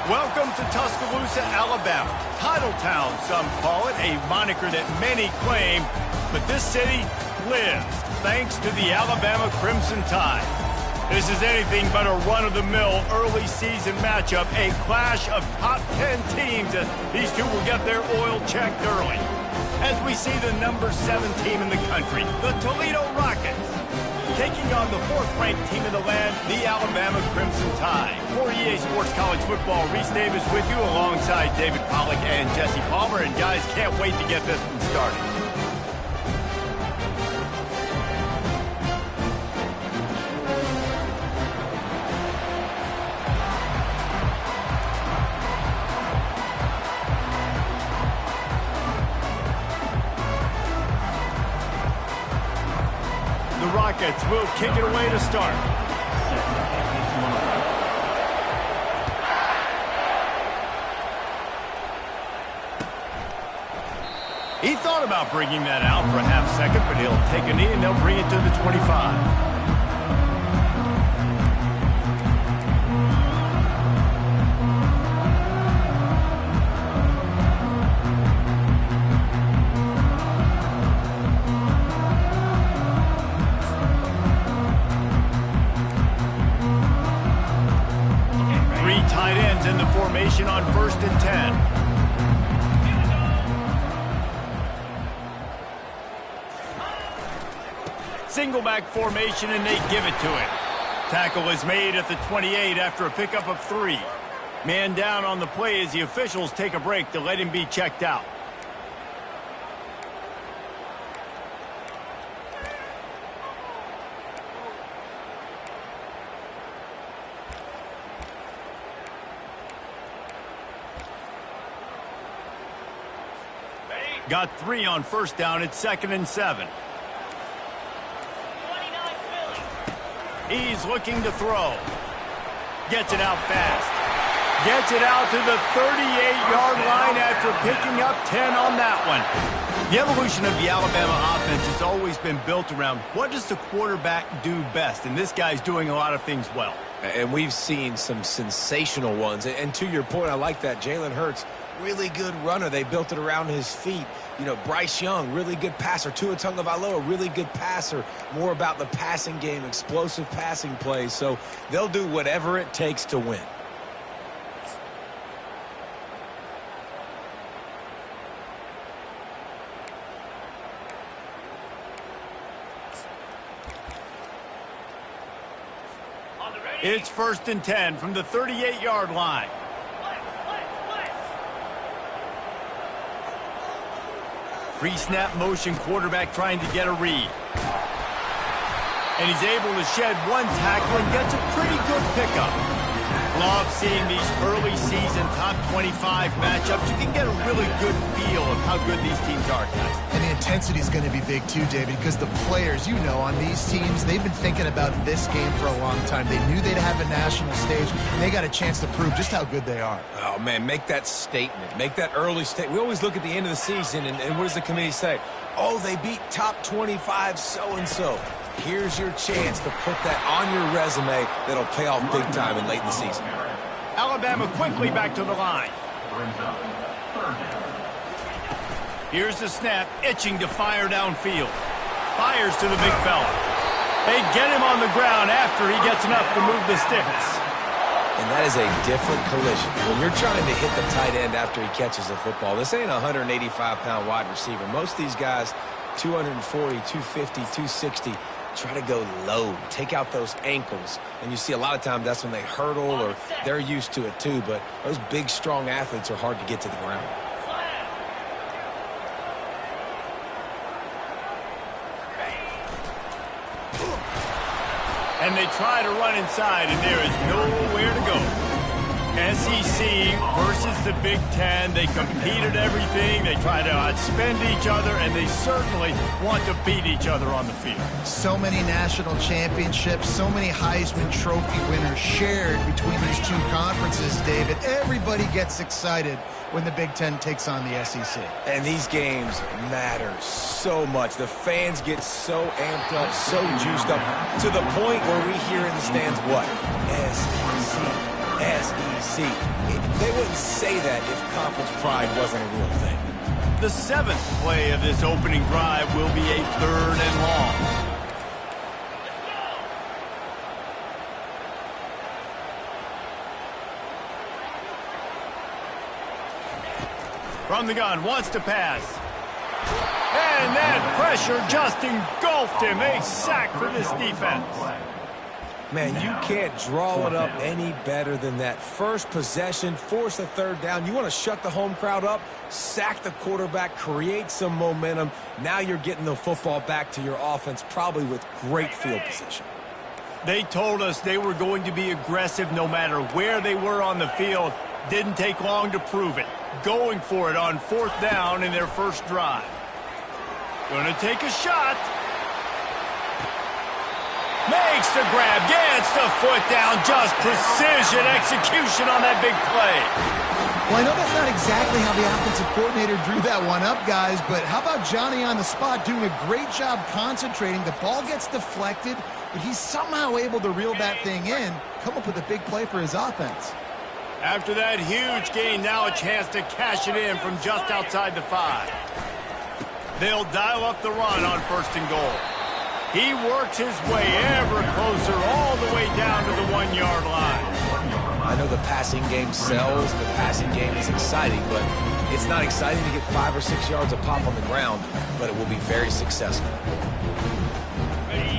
Welcome to Tuscaloosa, Alabama. Title Town, some call it, a moniker that many claim, but this city lives thanks to the Alabama Crimson Tide. This is anything but a run-of-the-mill early season matchup, a clash of top 10 teams as these two will get their oil checked early. As we see the number 7 team in the country, the Toledo Rockets, taking on the 4th-ranked team in the land, the Alabama Crimson Tide. For EA Sports College Football, Reese Davis with you alongside David Pollack and Jesse Palmer. And guys, can't wait to get this one started. The Rockets will kick it away to start. He thought about bringing that out for a half second, but he'll take a knee and they'll bring it to the 25. Tight ends in the formation on 1st and 10. Single back formation, and they give it to him. Tackle is made at the 28 after a pickup of 3. Man down on the play as the officials take a break to let him be checked out. Got 3 on 1st down at 2nd and 7. He's looking to throw. Gets it out fast. Gets it out to the 38-yard line after picking up 10 on that one. The evolution of the Alabama offense has always been built around what does the quarterback do best, and this guy's doing a lot of things well. And we've seen some sensational ones. And to your point, I like that. Jalen Hurts, really good runner. They built it around his feet. You know, Bryce Young, really good passer. Tua Tagovailoa, really good passer. More about the passing game, explosive passing plays. So they'll do whatever it takes to win. It's 1st and 10 from the 38-yard line. Pre-snap motion quarterback trying to get a read. And he's able to shed one tackle and gets a pretty good pickup. Love seeing these early season top 25 matchups. You can get a really good feel of how good these teams are, guys. And the intensity is going to be big too, David, because the players, you know, on these teams, they've been thinking about this game for a long time. They knew they'd have a national stage, and they got a chance to prove just how good they are. Oh, man, make that statement. Make that early statement. We always look at the end of the season, and what does the committee say? Oh, they beat top 25 so-and-so. Here's your chance to put that on your resume that'll pay off big time and late in the season. Alabama quickly back to the line. Here's the snap, itching to fire downfield. Fires to the big fella. They get him on the ground after he gets enough to move the sticks. And that is a different collision. When you're trying to hit the tight end after he catches the football, this ain't a 185-pound wide receiver. Most of these guys, 240, 250, 260, try to go low, take out those ankles. And you see a lot of times that's when they hurdle or they're used to it too. But those big, strong athletes are hard to get to the ground. And they try to run inside, and there is nowhere to go. SEC versus the Big Ten. They compete at everything. They try to outspend each other, and they certainly want to beat each other on the field. So many national championships, so many Heisman Trophy winners shared between these two conferences, David. Everybody gets excited when the Big Ten takes on the SEC. And these games matter so much. The fans get so amped up, so juiced up, to the point where we hear in the stands what? SEC. SEC. They wouldn't say that if conference pride wasn't a real thing. The seventh play of this opening drive will be a 3rd and long. From the gun, wants to pass. And that pressure just engulfed him. A sack for this defense. Man, you can't draw it up any better than that. First possession, force a 3rd down. You want to shut the home crowd up, sack the quarterback, create some momentum. Now you're getting the football back to your offense, probably with great field position. They told us they were going to be aggressive no matter where they were on the field. Didn't take long to prove it. Going for it on 4th down in their first drive. Gonna take a shot. Makes the grab, gets the foot down. Just precision execution on that big play. Well, I know that's not exactly how the offensive coordinator drew that one up, guys, but how about Johnny on the spot doing a great job concentrating? The ball gets deflected, but he's somehow able to reel that thing in, come up with a big play for his offense. After that huge gain, now a chance to cash it in from just outside the 5. They'll dial up the run on 1st and goal. He works his way ever closer all the way down to the 1-yard line. I know the passing game sells, the passing game is exciting, but it's not exciting to get 5 or 6 yards of pop on the ground, but it will be very successful.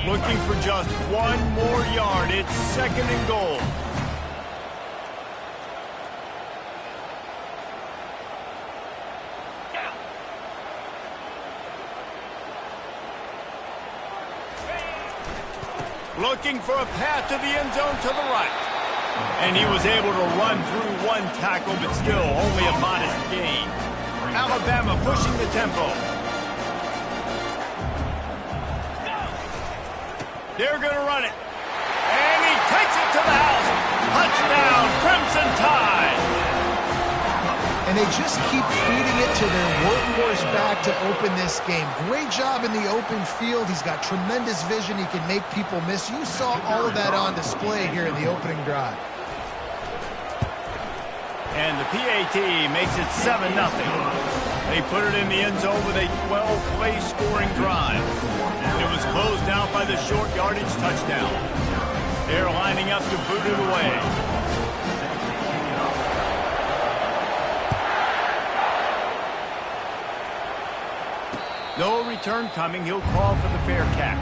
Looking for just 1 more yard. It's 2nd and goal. Looking for a path to the end zone to the right. And he was able to run through 1 tackle, but still only a modest gain. Alabama pushing the tempo. They're going to run it. And he takes it to the house. Touchdown, Crimson Tide. And they just keep feeding it to their workhorse back to open this game. Great job in the open field. He's got tremendous vision. He can make people miss. You saw all of that on display here in the opening drive. And the PAT makes it 7-0. They put it in the end zone with a 12-play scoring drive. It was closed out by the short yardage touchdown. They're lining up to boot it away. No return coming. He'll call for the fair catch.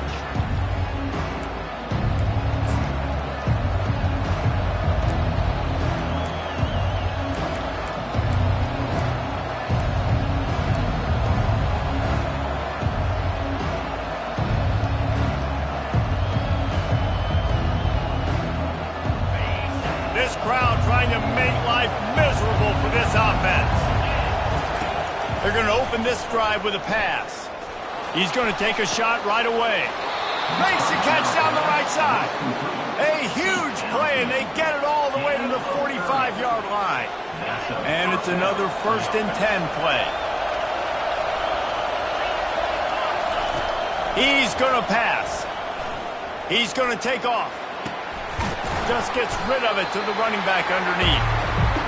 This crowd trying to make life miserable for this offense. They're going to open this drive with a pass. He's going to take a shot right away. Makes the catch down the right side. A huge play, and they get it all the way to the 45-yard line. And it's another 1st and 10 play. He's going to pass. He's going to take off. Just gets rid of it to the running back underneath.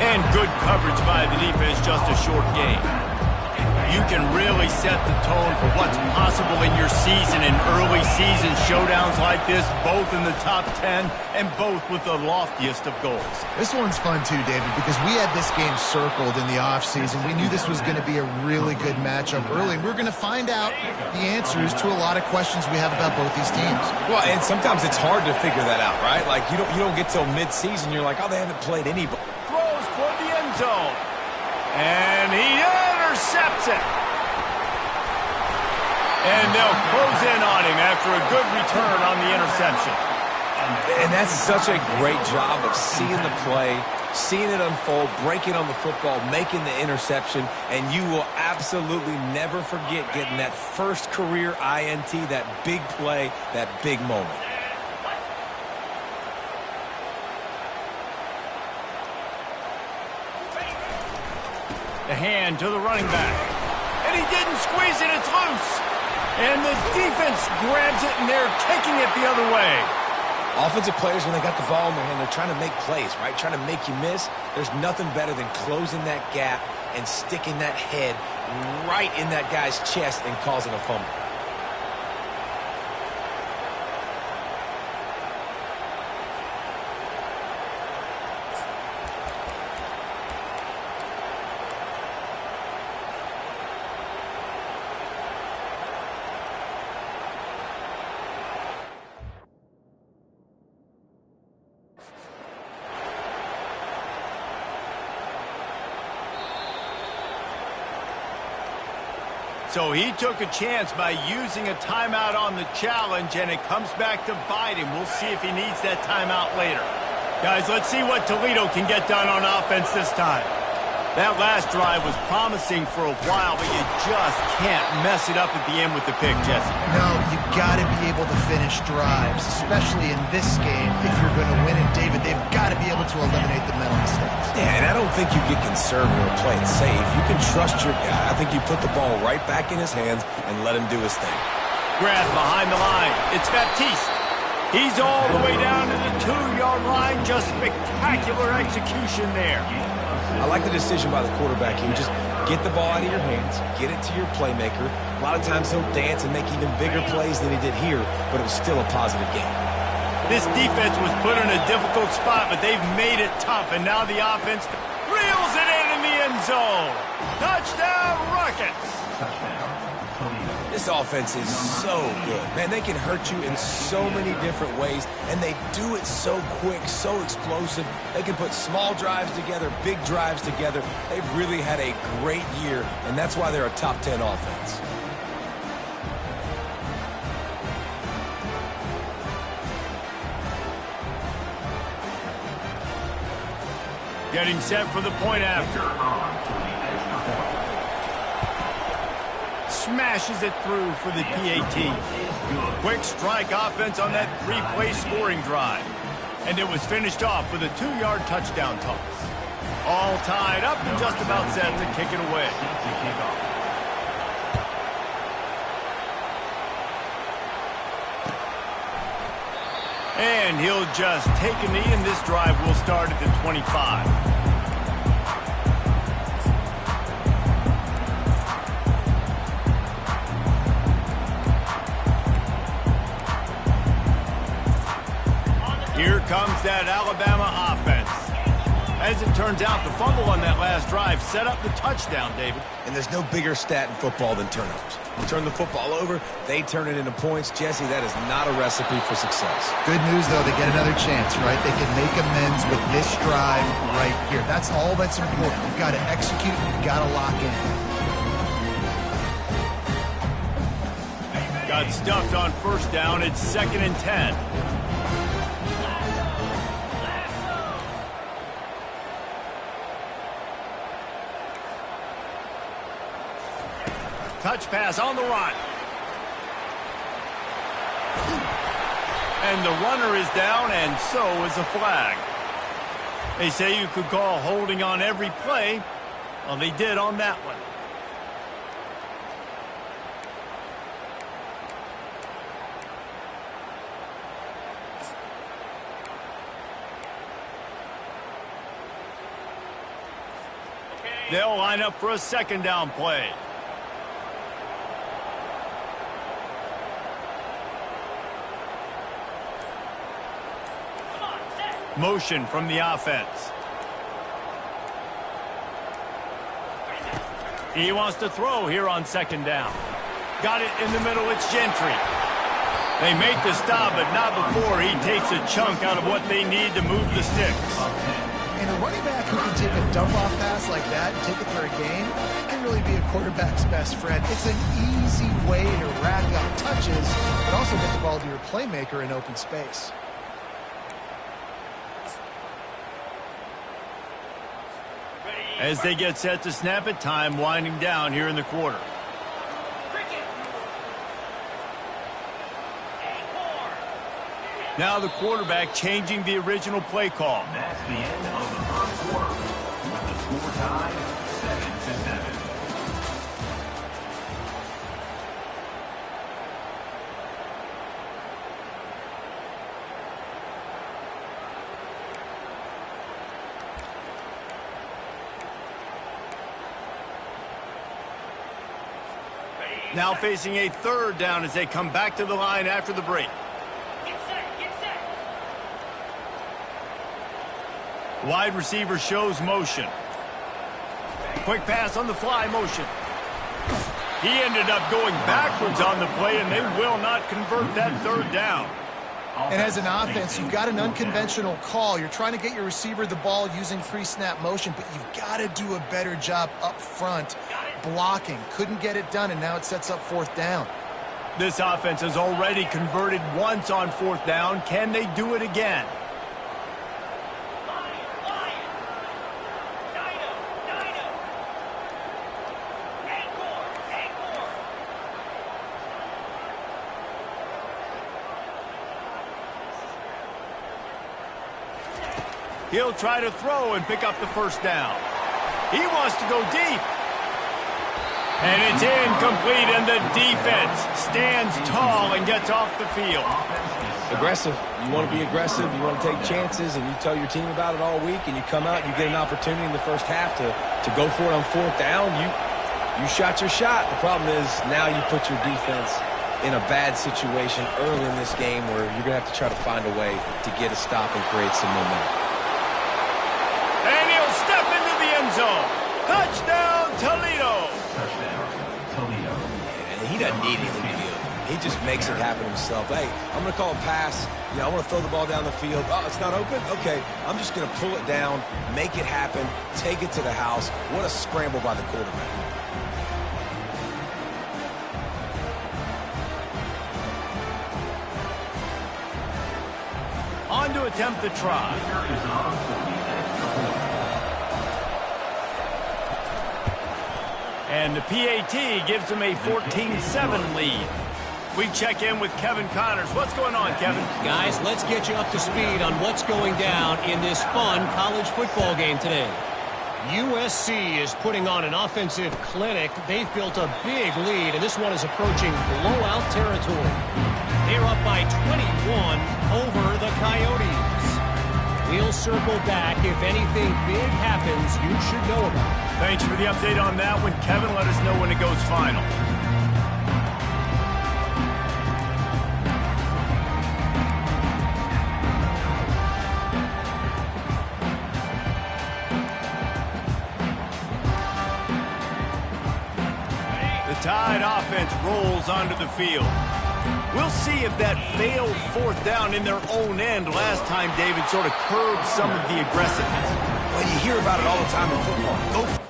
And good coverage by the defense, just a short gain. You can really set the tone for what's possible in your season in early season showdowns like this, both in the top 10 and both with the loftiest of goals. This one's fun too, David, because we had this game circled in the offseason. We knew this was going to be a really good matchup early, and we're going to find out the answers to a lot of questions we have about both these teams. Well, and sometimes it's hard to figure that out, right? Like, you don't get till mid-season, you're like, oh, they haven't played any. Throws toward the end zone. And he intercepts it. And they'll close in on him after a good return on the interception. And that's such a great job of seeing the play, seeing it unfold, breaking on the football, making the interception, and you will absolutely never forget getting that first career INT, that big play, that big moment. The hand to the running back. And he didn't squeeze it, it's loose. And the defense grabs it, and they're taking it the other way. Offensive players, when they got the ball in their hand, they're trying to make plays, right? Trying to make you miss. There's nothing better than closing that gap and sticking that head right in that guy's chest and causing a fumble. So he took a chance by using a timeout on the challenge, and it comes back to bite him. We'll see if he needs that timeout later. Guys, let's see what Toledo can get done on offense this time. That last drive was promising for a while, but you just can't mess it up at the end with the pick, Jesse. No, you got to be able to finish drives, especially in this game. If you're going to win it, David, they've got to be able to eliminate the mental mistakes. Yeah, and I don't think you get conservative or play it safe. You can trust your guy. I think you put the ball right back in his hands and let him do his thing. Grab behind the line. It's Baptiste. He's all the way down to the 2-yard line. Just spectacular execution there. I like the decision by the quarterback here. Just get the ball out of your hands, get it to your playmaker. A lot of times he'll dance and make even bigger plays than he did here, but it was still a positive game. This defense was put in a difficult spot, but they've made it tough, and now the offense reels it in the end zone. Touchdown, Rockets! This offense is so good. Man, they can hurt you in so many different ways, and they do it so quick, so explosive. They can put small drives together, big drives together. They've really had a great year, and that's why they're a top 10 offense. Getting set for the point after. Smashes it through for the PAT. Quick strike offense on that 3-play scoring drive. And it was finished off with a 2-yard touchdown toss. All tied up and just about set to kick it away. And he'll just take a knee, and this drive will start at the 25. Here comes that Alabama offense. As it turns out, the fumble on that last drive set up the touchdown, David. And there's no bigger stat in football than turnovers. You turn the football over, they turn it into points. Jesse, that is not a recipe for success. Good news, though, they get another chance, right? They can make amends with this drive right here. That's all that's important. You've got to execute, you've got to lock in. Got stuffed on first down. It's 2nd and 10. Touch pass on the run. And the runner is down, and so is a flag. They say you could call holding on every play. Well, they did on that one. They'll line up for a 2nd down play. Motion from the offense. He wants to throw here on 2nd down. Got it in the middle. It's Gentry. They make the stop, but not before he takes a chunk out of what they need to move the sticks. And a running back who can take a dump-off pass like that and take it for a gain, that can really be a quarterback's best friend. It's an easy way to rack up touches, but also get the ball to your playmaker in open space. As they get set to snap it, time winding down here in the quarter. Now the quarterback changing the original play call. That's the end of the first quarter. With the score tied 7-7. Now facing a third down as they come back to the line after the break. Get set. Wide receiver shows motion. Quick pass on the fly motion. He ended up going backwards on the play, and they will not convert that third down. And as an offense, you've got an unconventional call. You're trying to get your receiver the ball using pre-snap motion, but you've got to do a better job up front blocking. Couldn't get it done, and now it sets up fourth down. This offense has already converted once on fourth down. Can they do it again? He'll try to throw and pick up the first down. He wants to go deep. And it's incomplete, and the defense stands tall and gets off the field. Aggressive. You want to be aggressive. You want to take chances, and you tell your team about it all week, and you come out and you get an opportunity in the first half to go for it on fourth down. You shot your shot. The problem is now you put your defense in a bad situation early in this game where you're going to have to try to find a way to get a stop and create some momentum. And he'll step into the end zone. Touchdown, Toledo. Toledo. And he doesn't need anything to do. He just makes it happen himself. Hey, I'm going to call a pass. I want to throw the ball down the field. Oh, it's not open? Okay, I'm just going to pull it down, make it happen, take it to the house. What a scramble by the quarterback. On to attempt the try. And the PAT gives them a 14-7 lead. We check in with Kevin Connors. What's going on, Kevin? Guys, let's get you up to speed on what's going down in this fun college football game today. USC is putting on an offensive clinic. They've built a big lead, and this one is approaching blowout territory. They're up by 21 over the Coyotes. We'll circle back. If anything big happens, you should know about it. Thanks for the update on that one, Kevin. Let us know when it goes final. The Tide offense rolls onto the field. We'll see if that failed fourth down in their own end last time, David, sort of curbed some of the aggressiveness. Well, you hear about it all the time in football. Go for it.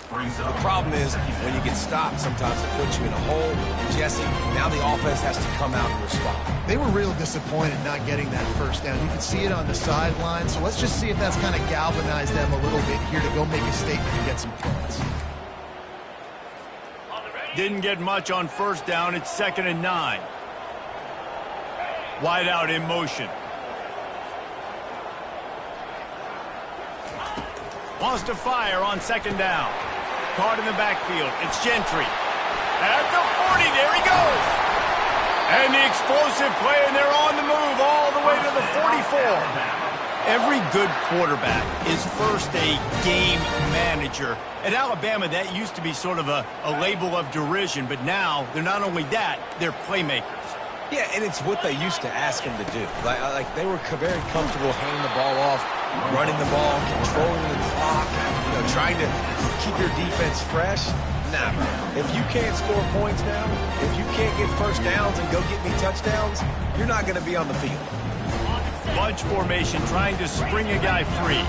The problem is when you get stopped, sometimes it puts you in a hole. Jesse, now the offense has to come out and respond. They were real disappointed not getting that first down. You could see it on the sideline, so let's just see if that's kind of galvanized them a little bit here to go make a statement and get some points. Didn't get much on first down. It's 2nd and 9. Wide out in motion. Wants to fire on 2nd down. Caught in the backfield. It's Gentry. At the 40, there he goes. And the explosive play, and they're on the move all the way to the 44. Every good quarterback is first a game manager. At Alabama, that used to be sort of a label of derision, but now they're not only that, they're playmakers. Yeah, and it's what they used to ask him to do. Like they were very comfortable handing the ball off, running the ball, controlling the clock, trying to keep your defense fresh. Nah, bro. If you can't score points now, if you can't get first downs and go get me touchdowns, you're not going to be on the field. Bunch formation, trying to spring a guy free.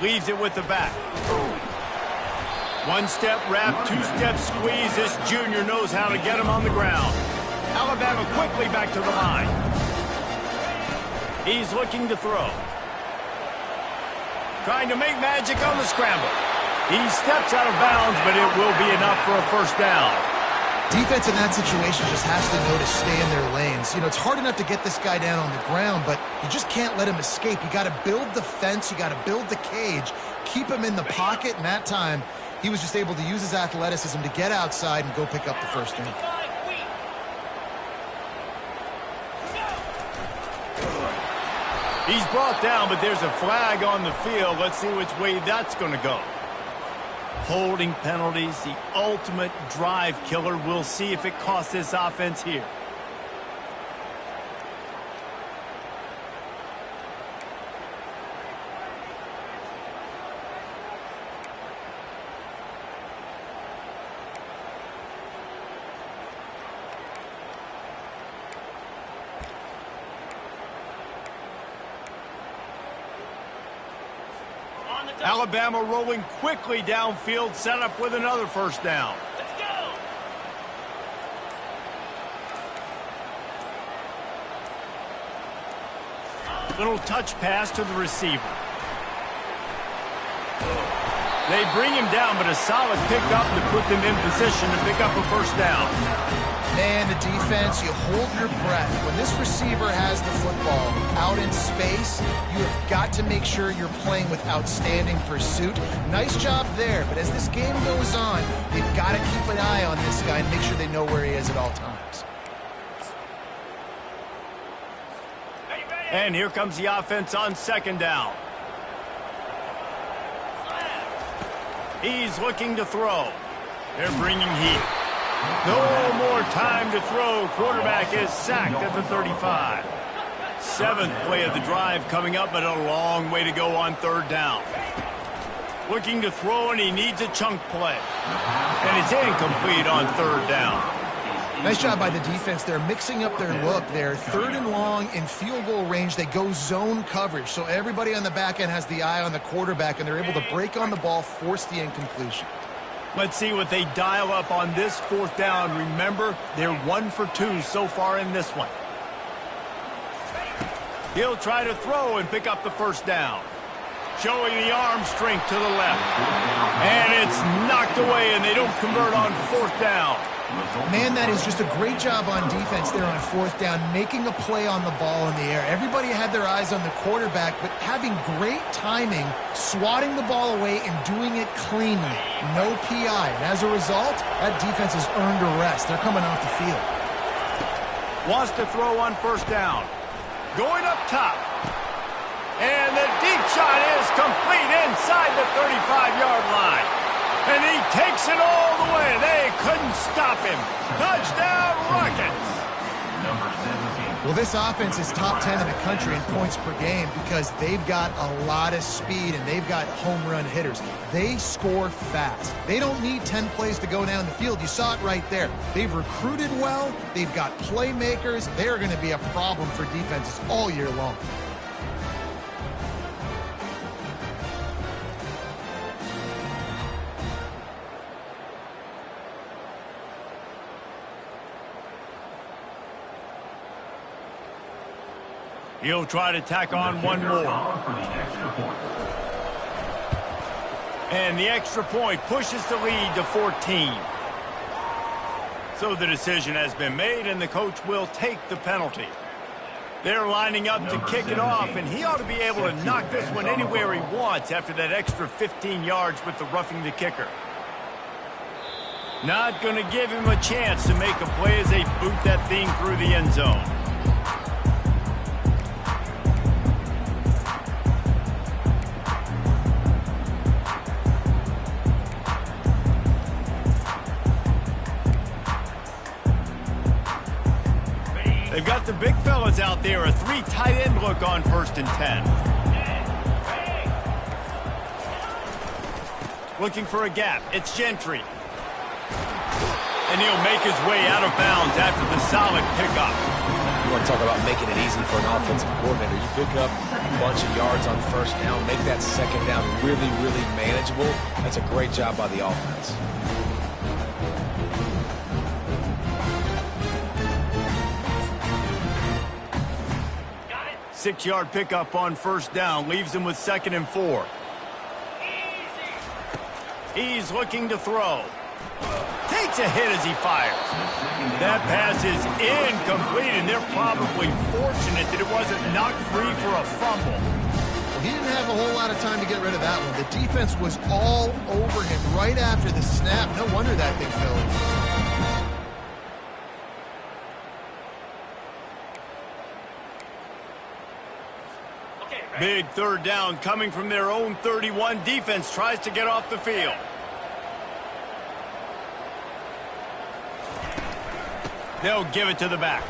Leaves it with the back. One-step wrap, two-step squeeze. This junior knows how to get him on the ground. Alabama quickly back to the line. He's looking to throw. Trying to make magic on the scramble. He steps out of bounds, but it will be enough for a first down. Defense in that situation just has to know to stay in their lanes. You know, it's hard enough to get this guy down on the ground, but you just can't let him escape. You got to build the fence. You got to build the cage, keep him in the pocket, and that time he was just able to use his athleticism to get outside and go pick up the first down. He's brought down, but there's a flag on the field. Let's see which way that's going to go. Holding penalties, the ultimate drive killer. We'll see if it costs this offense here. Alabama rolling quickly downfield, set up with another first down. Let's go. Little touch pass to the receiver. They bring him down, but a solid pickup to put them in position to pick up a first down. Man, the defense, you hold your breath. When this receiver has the football out in space, you have got to make sure you're playing with outstanding pursuit. Nice job there, but as this game goes on, they've got to keep an eye on this guy and make sure they know where he is at all times. And here comes the offense on second down. He's looking to throw. They're bringing heat. No more time to throw. Quarterback is sacked at the 35. Seventh play of the drive coming up, but a long way to go on third down. Looking to throw, and he needs a chunk play. And it's incomplete on third down. Nice job by the defense. They're mixing up their look there. Third and long in field goal range. They go zone coverage. So everybody on the back end has the eye on the quarterback, and they're able to break on the ball, force the incompletion. Let's see what they dial up on this fourth down. Remember, they're 1 for 2 so far in this one. He'll try to throw and pick up the first down. Showing the arm strength to the left. And it's knocked away, and they don't convert on fourth down. Man, that is just a great job on defense there on fourth down, making a play on the ball in the air. Everybody had their eyes on the quarterback, but having great timing, swatting the ball away, and doing it cleanly. No PI. And as a result, that defense has earned a rest. They're coming off the field. Wants to throw on first down. Going up top. And the deep shot is complete inside the 35-yard line. And he takes it all the way. They couldn't stop him. Touchdown, Rockets. Number 17. Well, this offense is top 10 in the country in points per game because they've got a lot of speed and they've got home run hitters. They score fast. They don't need 10 plays to go down the field. You saw it right there. They've recruited well. They've got playmakers. They're going to be a problem for defenses all year long. He'll try to tack on one more. And the extra point pushes the lead to 14. So the decision has been made, and the coach will take the penalty. They're lining up to kick it off, and he ought to be able to knock this one anywhere he wants after that extra 15 yards with the roughing the kicker. Not going to give him a chance to make a play as they boot that thing through the end zone. They've got the big fellas out there, a 3 tight end look on 1st and 10. Looking for a gap. It's Gentry. And he'll make his way out of bounds after the solid pickup. You want to talk about making it easy for an offensive coordinator. You pick up a bunch of yards on first down, make that second down really, really manageable. That's a great job by the offense. 6-yard pickup on first down. Leaves him with 2nd and 4. He's looking to throw. He takes a hit as he fires. That pass is incomplete, and they're probably fortunate that it wasn't knocked free for a fumble. He didn't have a whole lot of time to get rid of that one. The defense was all over him right after the snap. No wonder that thing fell in. Big third down coming from their own 31. Defense tries to get off the field. They'll give it to the back.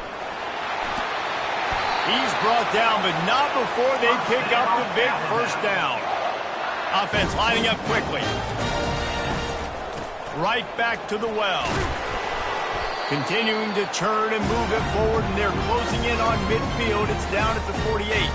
He's brought down, but not before they pick up the big first down. Offense lining up quickly. Right back to the well. Continuing to turn and move it forward, and they're closing in on midfield. It's down at the 48.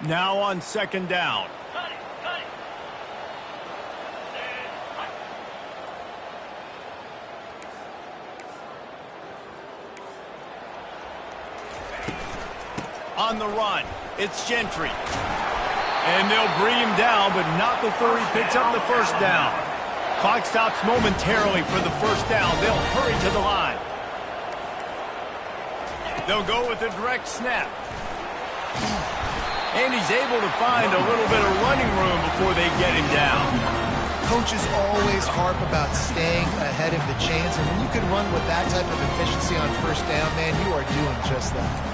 Now on second down. Cut it, cut it. On the run, it's Gentry. And they'll bring him down, but not before he picks up the first down. Clock stops momentarily for the first down. They'll hurry to the line. They'll go with a direct snap. And he's able to find a little bit of running room before they get him down. Coaches always harp about staying ahead of the chains, and when you can run with that type of efficiency on first down, man, you are doing just that.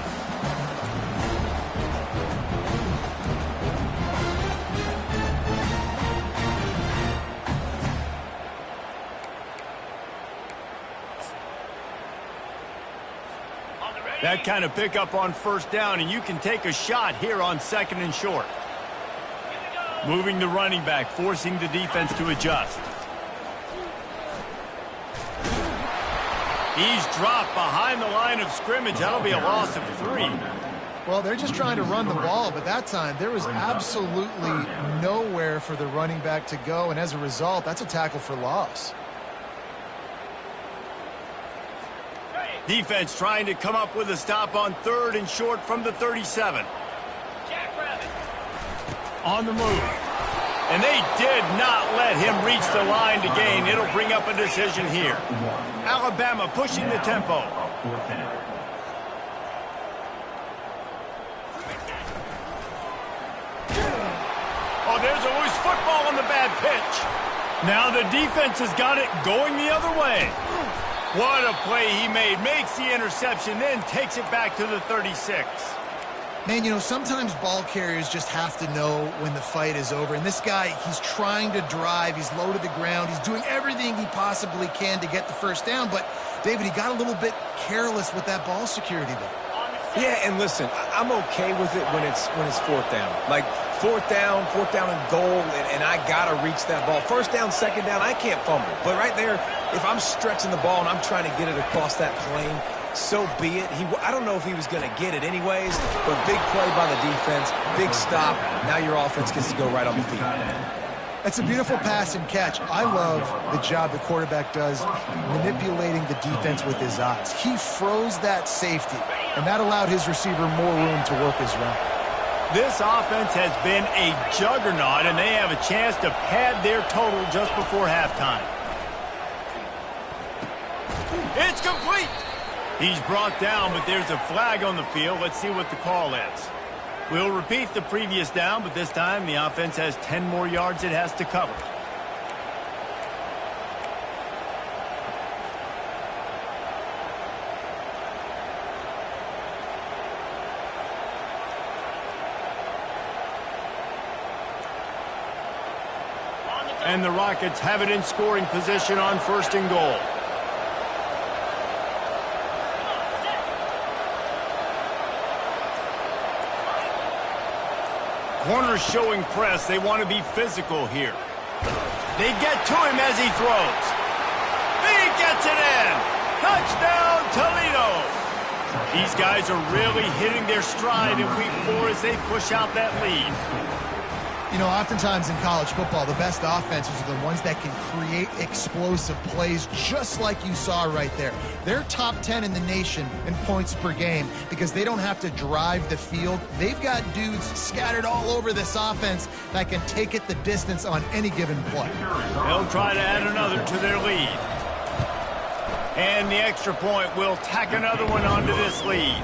That kind of pickup on first down, and you can take a shot here on second and short. Moving the running back, forcing the defense to adjust. He's dropped behind the line of scrimmage. That'll be a loss of 3. Well, they're just trying to run the ball, but that time there was absolutely nowhere for the running back to go, and as a result, that's a tackle for loss. Defense trying to come up with a stop on third and short from the 37. Jackrabbit. On the move. And they did not let him reach the line to gain. It'll bring up a decision here. Alabama pushing the tempo. Oh, there's a loose football on the bad pitch. Now the defense has got it going the other way. What a play he made. Makes the interception, then takes it back to the 36. Man, you know, sometimes ball carriers just have to know when the fight is over. And this guy, he's trying to drive. He's low to the ground. He's doing everything he possibly can to get the first down. But, David, he got a little bit careless with that ball security there. Yeah, and listen, I'm okay with it when it's fourth down. Like, fourth down and goal, and I got to reach that ball. First down, second down, I can't fumble. But right there, if I'm stretching the ball and I'm trying to get it across that plane, so be it. I don't know if he was going to get it anyways, but big play by the defense, big stop. Now your offense gets to go right on the field. It's a beautiful pass and catch. I love the job the quarterback does manipulating the defense with his eyes. He froze that safety, and that allowed his receiver more room to work his route. This offense has been a juggernaut, and they have a chance to pad their total just before halftime. It's complete. He's brought down, but there's a flag on the field. Let's see what the call is. We'll repeat the previous down, but this time the offense has 10 more yards it has to cover. And the Rockets have it in scoring position on first and goal. Corners showing press. They want to be physical here. They get to him as he throws. He gets it in. Touchdown, Toledo. These guys are really hitting their stride in week 4 as they push out that lead. You know, oftentimes in college football, the best offenses are the ones that can create explosive plays just like you saw right there. They're top 10 in the nation in points per game because they don't have to drive the field. They've got dudes scattered all over this offense that can take it the distance on any given play. They'll try to add another to their lead. And the extra point will tack another one onto this lead.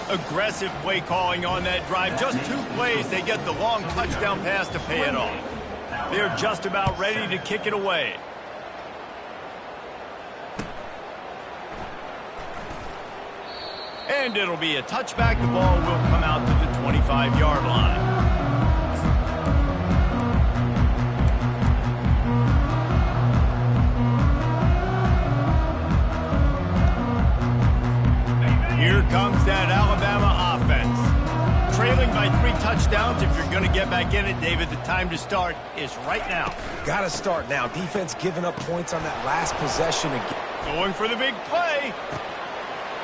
Aggressive play calling on that drive. Just 2 plays, they get the long touchdown pass to pay it off. They're just about ready to kick it away. And it'll be a touchback. The ball will come out to the 25-yard line. Here comes that Alabama offense. Trailing by 3 touchdowns. If you're going to get back in it, David, the time to start is right now. Got to start now. Defense giving up points on that last possession again. Going for the big play.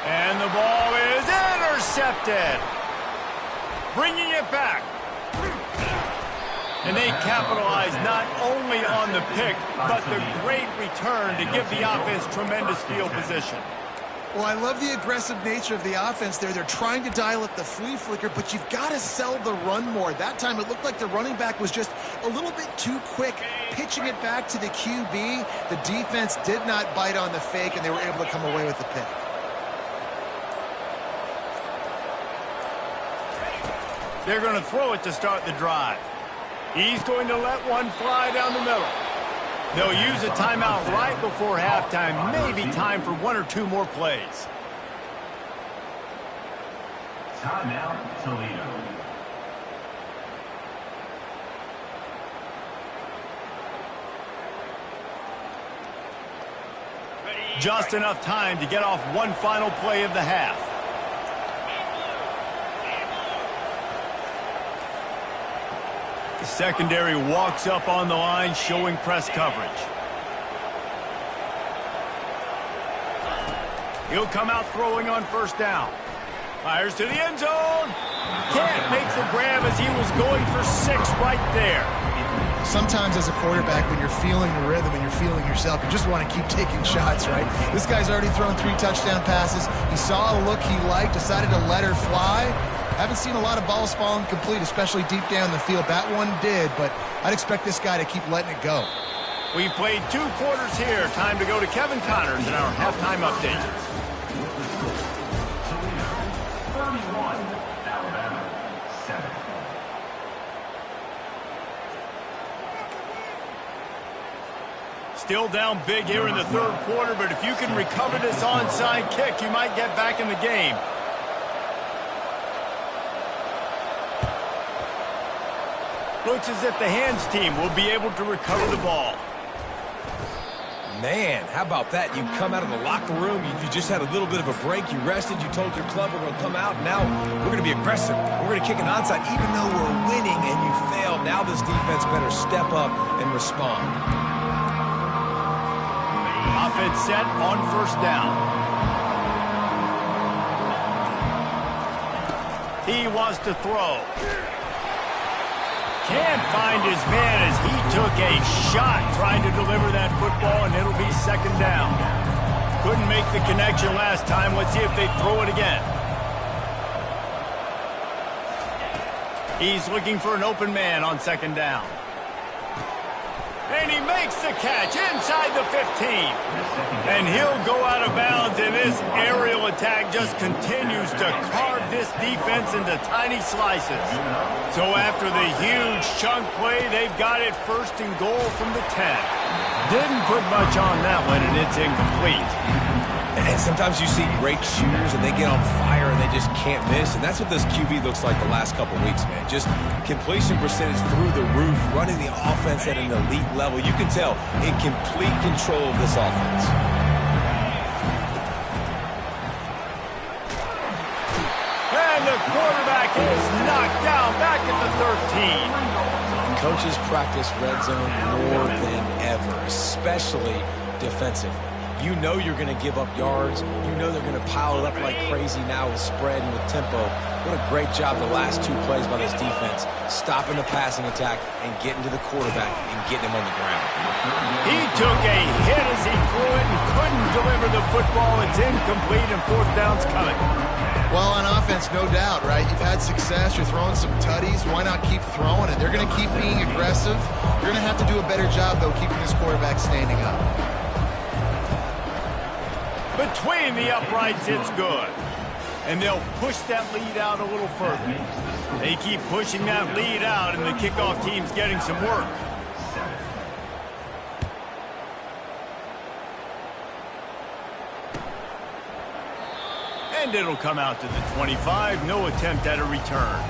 And the ball is intercepted. Bringing it back. And they capitalize not only on the pick, but the great return to give the offense tremendous field position. Well, I love the aggressive nature of the offense there. They're trying to dial up the flea flicker, but you've got to sell the run more. That time it looked like the running back was just a little bit too quick, pitching it back to the QB. The defense did not bite on the fake, and they were able to come away with the pick. They're going to throw it to start the drive. He's going to let one fly down the middle. They'll use a timeout right before halftime. Maybe time for 1 or 2 more plays. Timeout, Toledo. Just enough time to get off one final play of the half. The secondary walks up on the line, showing press coverage. He'll come out throwing on first down. Fires to the end zone. Can't make the grab as he was going for 6 right there. Sometimes as a quarterback, when you're feeling the rhythm and you're feeling yourself, you just want to keep taking shots, right? This guy's already thrown 3 touchdown passes. He saw a look he liked, decided to let her fly. Haven't seen a lot of balls falling complete, especially deep down the field. That one did, but I'd expect this guy to keep letting it go. We've played 2 quarters here. Time to go to Kevin Connors in our halftime update. 31, Alabama, 7. Still down big here in the 3rd quarter, but if you can recover this onside kick, you might get back in the game. Looks as if the hands team will be able to recover the ball. Man, how about that? You come out of the locker room, you just had a little bit of a break, you rested, you told your club we're going to come out, now we're going to be aggressive. We're going to kick an onside even though we're winning and you failed. Now this defense better step up and respond. Offense set on first down. He wants to throw. Can't find his man as he took a shot trying to deliver that football, and it'll be 2nd down. Couldn't make the connection last time. Let's see if they throw it again. He's looking for an open man on 2nd down. And he makes the catch inside the 15. And he'll go out of bounds, and this aerial attack just continues to carve this defense into tiny slices. So after the huge chunk play, they've got it 1st and goal from the 10. Didn't put much on that one, and it's incomplete. And sometimes you see great shooters and they get on fire and they just can't miss. And that's what this QB looks like the last couple weeks, man. Just completion percentage through the roof, running the offense at an elite level. You can tell in complete control of this offense. And the quarterback is knocked down back at the 13. Coaches practice red zone more than ever, especially defensively. You know you're going to give up yards. You know they're going to piled up like crazy now with spread and with tempo. What a great job the last two plays by this defense, stopping the passing attack and getting to the quarterback and getting him on the ground. He took a hit as he threw it and couldn't deliver the football. It's incomplete and fourth down's coming. Well, on offense, no doubt, right? You've had success. You're throwing some tutties. Why not keep throwing it? They're going to keep being aggressive. You're going to have to do a better job, though, keeping this quarterback standing up. Between the uprights, it's good. And they'll push that lead out a little further. They keep pushing that lead out, and the kickoff team's getting some work. And it'll come out to the 25. No attempt at a return.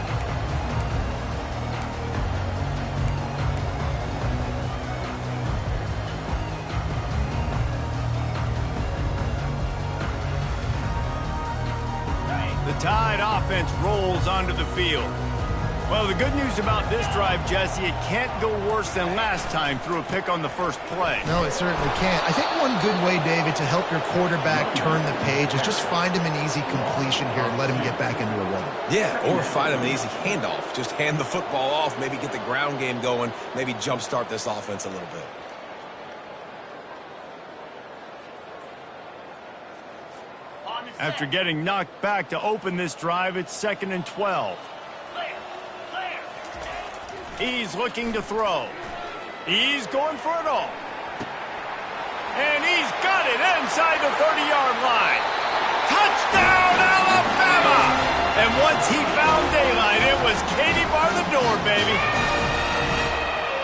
The Tide offense rolls onto the field. Well, the good news about this drive, Jesse, it can't go worse than last time through a pick on the first play. No, it certainly can't. I think one good way, David, to help your quarterback turn the page is just find him an easy completion here and let him get back into a rhythm. Yeah, or find him an easy handoff. Just hand the football off, maybe get the ground game going, maybe jumpstart this offense a little bit. After getting knocked back to open this drive, it's 2nd and 12. He's looking to throw. He's going for it all. And he's got it inside the 30-yard line. Touchdown, Alabama! And once he found daylight, it was Katie bar the door, baby.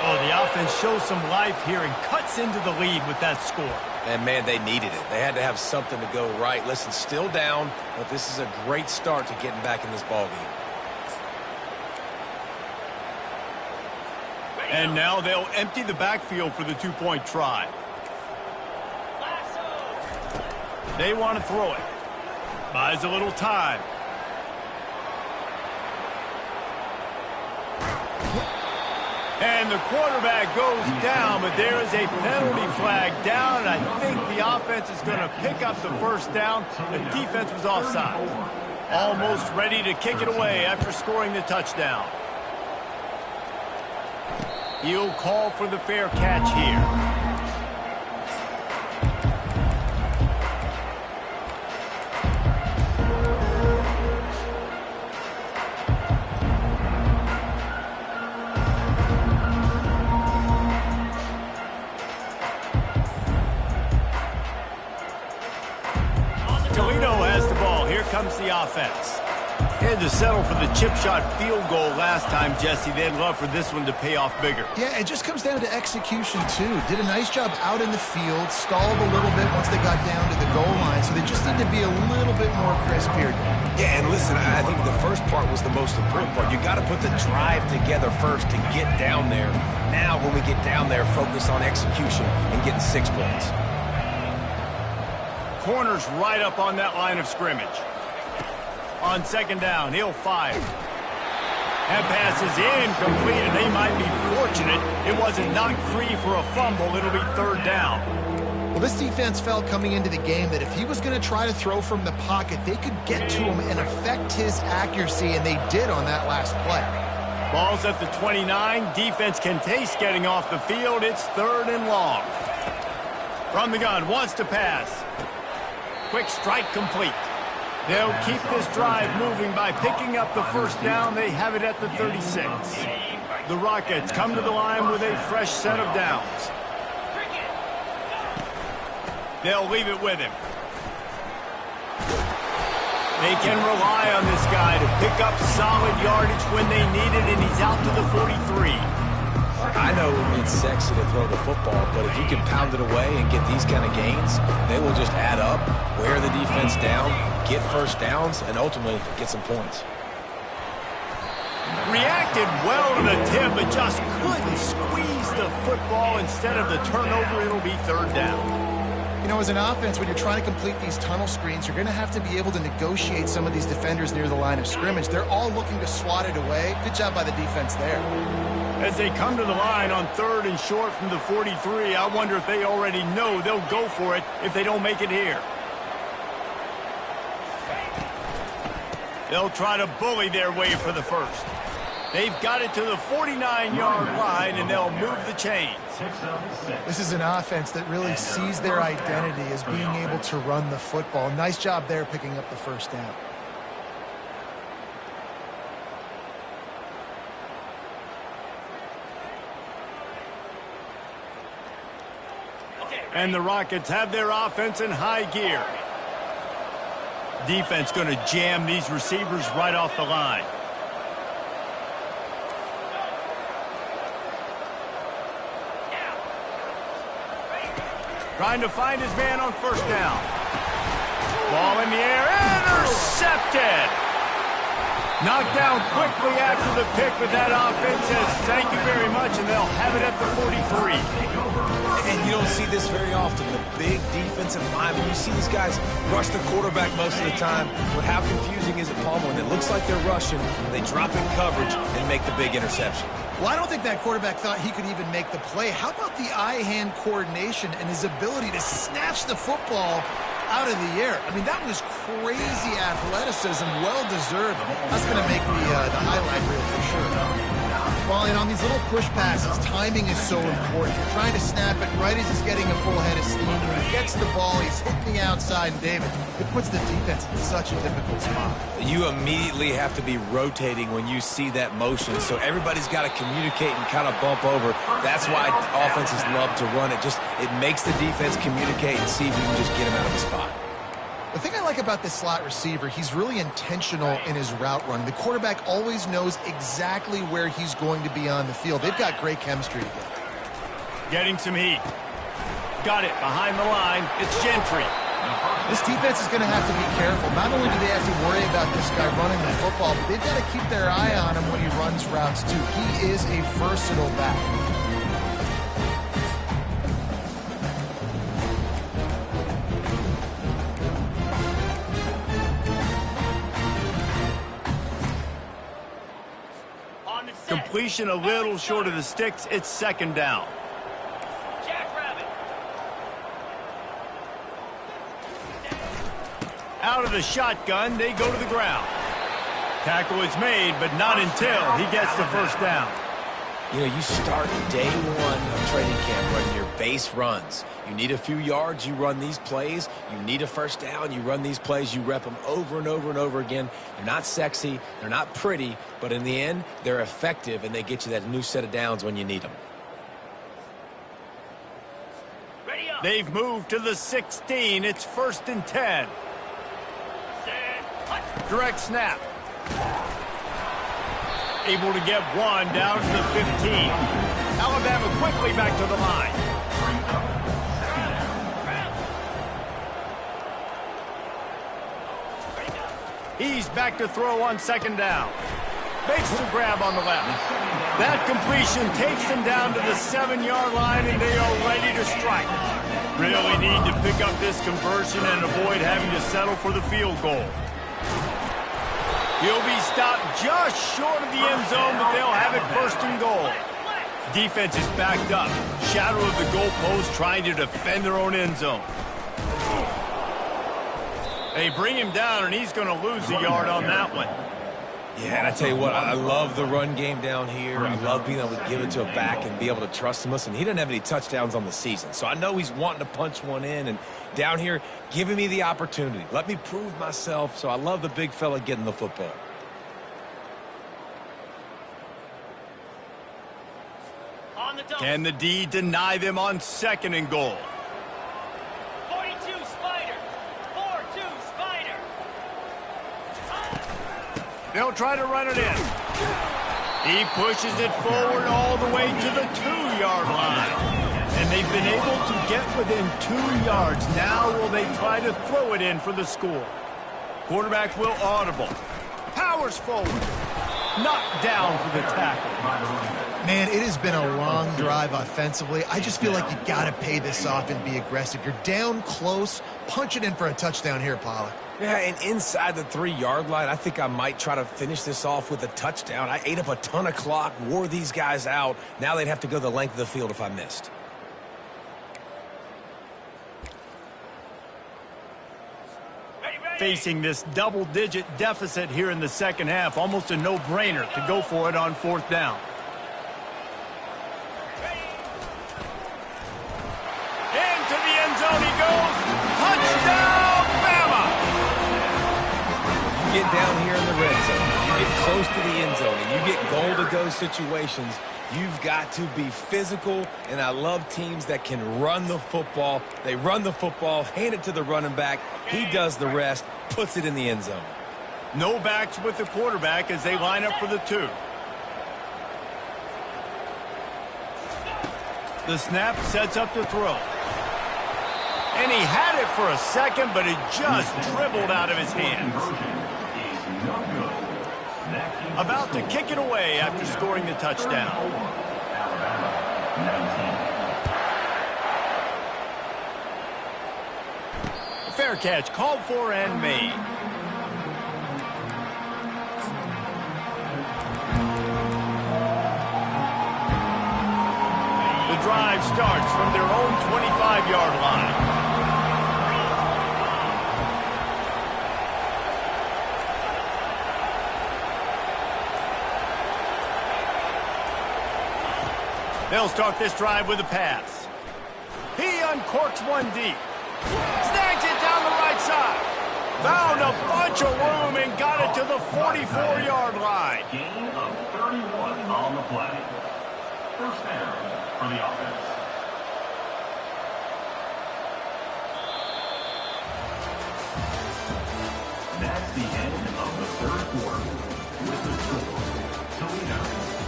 Oh, the offense shows some life here and cuts into the lead with that score. And, man, they needed it. They had to have something to go right. Listen, still down, but this is a great start to getting back in this ballgame. And now they'll empty the backfield for the two-point try. They want to throw it. Buys a little time. And the quarterback goes down, but there is a penalty flag down, and I think the offense is going to pick up the first down. The defense was offside. Almost ready to kick it away after scoring the touchdown. He'll call for the fair catch here. Toledo has the ball. Here comes the offense. Had to settle for the chip shot field goal last time, Jesse. They'd love for this one to pay off bigger. Yeah, it just comes down to execution, too. Did a nice job out in the field, stalled a little bit once they got down to the goal line, so they just need to be a little bit more crisp here. Yeah, and listen, I think the first part was the most important part. You got to put the drive together first to get down there. Now, when we get down there, focus on execution and getting 6 points. Corner's right up on that line of scrimmage. On 2nd down, he'll fire. That pass is incomplete, and they might be fortunate it wasn't knocked free for a fumble. It'll be 3rd down. Well, this defense felt coming into the game that if he was going to try to throw from the pocket, they could get to him and affect his accuracy, and they did on that last play. Ball's at the 29. Defense can taste getting off the field. It's 3rd and long. From the gun, wants to pass. Quick strike complete. They'll keep this drive moving by picking up the first down. They have it at the 36. The Rockets come to the line with a fresh set of downs. They'll leave it with him. They can rely on this guy to pick up solid yardage when they need it, and he's out to the 43. I know it's sexy to throw the football, but if you can pound it away and get these kind of gains, they will just add up, wear the defense down, get first downs, and ultimately get some points. Reacted well to the tip, but just couldn't squeeze the football. Instead of the turnover, it'll be 3rd down. You know, as an offense, when you're trying to complete these tunnel screens, you're going to have to be able to negotiate some of these defenders near the line of scrimmage. They're all looking to swat it away. Good job by the defense there. As they come to the line on 3rd and short from the 43, I wonder if they already know they'll go for it if they don't make it here. They'll try to bully their way for the first. They've got it to the 49-yard line, and they'll move the chains. This is an offense that really sees their identity as being able to run the football. Nice job there picking up the first down. And the Rockets have their offense in high gear. Defense going to jam these receivers right off the line. Trying to find his man on first down. Ball in the air, intercepted. Knocked down quickly after the pick, but that offense says thank you very much, and they'll have it at the 43. And you don't see this very often, the big defensive linemen. You see these guys rush the quarterback most of the time, but how confusing is it, Palmer, when it looks like they're rushing, they drop in coverage and make the big interception? Well, I don't think that quarterback thought he could even make the play. How about the eye-hand coordination and his ability to snatch the football out of the air? I mean, that was crazy athleticism, well-deserved. That's going to make the highlight reel for sure. Well, and on these little push passes, timing is so important. You're trying to snap it right as he's getting a full head of steam. When he gets the ball, he's hitting the outside, and David, it puts the defense in such a difficult spot. You immediately have to be rotating when you see that motion, so everybody's got to communicate and kind of bump over. That's why offenses love to run it. It makes the defense communicate and see if you can just get him out of the spot. The thing I like about this slot receiver, he's really intentional in his route run. The quarterback always knows exactly where he's going to be on the field. They've got great chemistry together. Getting some heat. Got it behind the line. It's Gentry. This defense is going to have to be careful. Not only do they have to worry about this guy running the football, but they've got to keep their eye on him when he runs routes too. He is a versatile back. Completion a little short of the sticks. It's second down. Out of the shotgun, they go to the ground. Tackle is made, but not until he gets the first down. You know, you start day one of training camp running your base runs. You need a few yards, you run these plays. You need a first down, you run these plays. You rep them over and over and over again. They're not sexy, they're not pretty, but in the end, they're effective, and they get you that new set of downs when you need them. They've moved to the 16. It's 1st and 10. Direct snap. Able to get one down to the 15. Alabama quickly back to the line. He's back to throw on second down. Makes the grab on the left. That completion takes them down to the 7-yard line, and they are ready to strike. Really need to pick up this conversion and avoid having to settle for the field goal. He'll be stopped just short of the end zone, but they'll have it 1st and goal. Defense is backed up. Shadow of the goalpost trying to defend their own end zone. They bring him down, and he's going to lose a yard on that one. Yeah, and I tell you what, I love the run game down here. I love being able to give it to a back and be able to trust him. Listen, he doesn't have any touchdowns on the season, so I know he's wanting to punch one in. And down here, giving me the opportunity. Let me prove myself, so I love the big fella getting the football. Can the D deny them on 2nd and goal? 42 Spider. 4-2 Spider. They'll try to run it in. He pushes it forward all the way to the 2-yard line. And they've been able to get within 2 yards. Now will they try to throw it in for the score? Quarterback will audible. Powers forward. Knocked down for the tackle. Man, it has been a long drive offensively. I just feel like you got to pay this off and be aggressive. You're down close. Punch it in for a touchdown here, Pollack. Yeah, and inside the 3-yard line, I think I might try to finish this off with a touchdown. I ate up a ton of clock, wore these guys out. Now they'd have to go the length of the field if I missed. facing this double-digit deficit here in the second half. Almost a no-brainer to go for it on fourth down. Into the end zone he goes. Touchdown, Bama! You get down here in the red zone, you get close to the end zone, and you get goal-to-go situations, you've got to be physical, and I love teams that can run the football. They run the football, hand it to the running back. He does the rest, puts it in the end zone. No backs with the quarterback as they line up for the 2. The snap sets up the throw. And he had it for a second, but it just dribbled out of his hands. About to kick it away after scoring the touchdown. Fair catch called for and made. The drive starts from their own 25-yard line. They'll start this drive with a pass. He uncorks one deep. Snags it down the right side. Found a bunch of room and got it to the 44-yard line. Gain of 31 on the play. First down for the offense. That's the end of the third quarter. With the score, Toledo